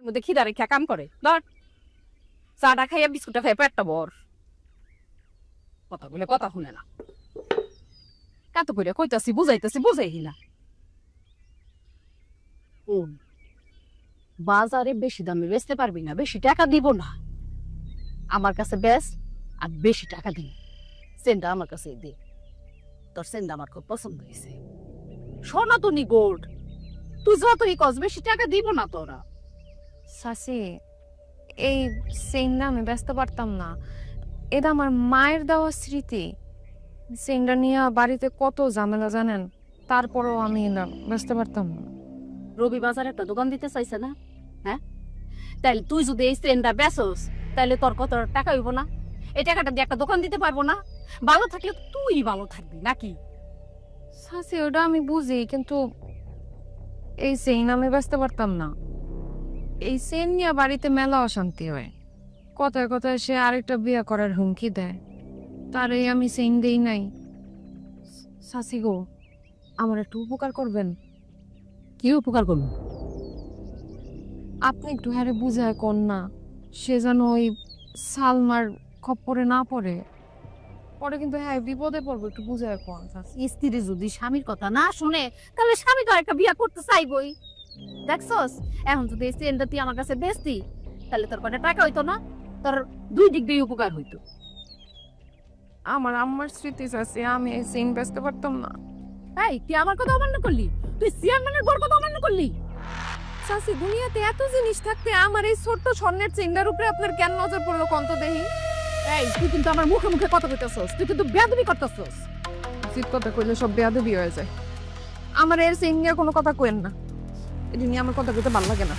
মধ্যে খিদা রেখা কাম করে ধর চাটা খাইয়া বিস্কুটটা খাইয়া পেটটা বর কথা বলে কথা শুনে না কত করে কইতাছি বুঝাইতেছি বুঝাই না বাজারে বেশি দামে বেচতে পারবি না বেশি টাকা দিব না আমার কাছে বেশ আর বেশি টাকা দিন সেন্ডা আমার কাছে দে তোর সেন্ডা আমার খুব পছন্দ হয়েছে সনাতনী গোল্ড তুই যতই কস বেশি টাকা দিব না তোরা চাচি এই চেইনটা আমি ব্যস্ত পারতাম না। এটা আমার মায়ের দেওয়া স্মৃতি। চেইনটা নিয়ে বাড়িতে কত ঝামেলা জানেন, তারপরেও আমি এটা ব্যস্ত পারতাম না। রবি বাজারে একটা দোকান দিতে চাইছে না, হ্যাঁ? তাইলে তুই যদি এই চেনটা বেচস তাহলে তোর কত টাকা হইব না? এই টাকাটা দিয়ে একটা দোকান দিতে পারবো না? ভালো থাকলে তুই ভালো থাকবি নাকি? চাচি ওটা আমি বুঝি, কিন্তু এই চেইন আমি ব্যস্ত পারতাম না। এই চেইন নিয়ে বাড়িতে মেলা অশান্তি হয়। কথায় কথায় সে আরেকটা বিয়ে করার হুমকি দেয়, তার এই আমি চেইন দেই নাই। চাচি গো, আমার একটু উপকার করবেন। কি উপকার করবো? আপনি একটু হ্যারে বুঝায় কোন না, সে যেন ওই সালমার খপ্পরে না পড়ে। পরে কিন্তু হ্যাঁ বিপদে পড়বো, একটু বুঝায় কোন। স্ত্রী যদি স্বামীর কথা না শুনে তাহলে স্বামী তো একটা বিয়ে করতে চাইবই। দেখছস, এখন যদি এই চেনটা তুই আমার কাছে বেচতি তাহলে তোর কটা টাকা হইতো না, তোর দুই দিক দিয়ে উপকার হইতো। আমার আম্মার স্মৃতি আছে, আমি এই চেইন বেচতে পারতাম না। এই তুই আমার কথা অমান্য করলি, তুই চেয়ারম্যানের বড় কথা অমান্য করলি। চাচি, দুনিয়াতে এত জিনিস থাকতে আমার এই ছোট্ট স্বর্ণের চেইনটার উপরে আপনার কেন নজর পড়লো কন্ত দেহি? এই তুই কিন্তু আমার মুখে মুখে কথা কইতাছস, তুই কিন্তু বেয়াদবি করতাছস। উচিত কথা কইলে সব বেয়াদবি হয়ে যায়। আমার এর চেইন নিয়ে কোনো কথা কইেন না, এটা নিয়ে আমার কথা কইতে ভালো লাগে না।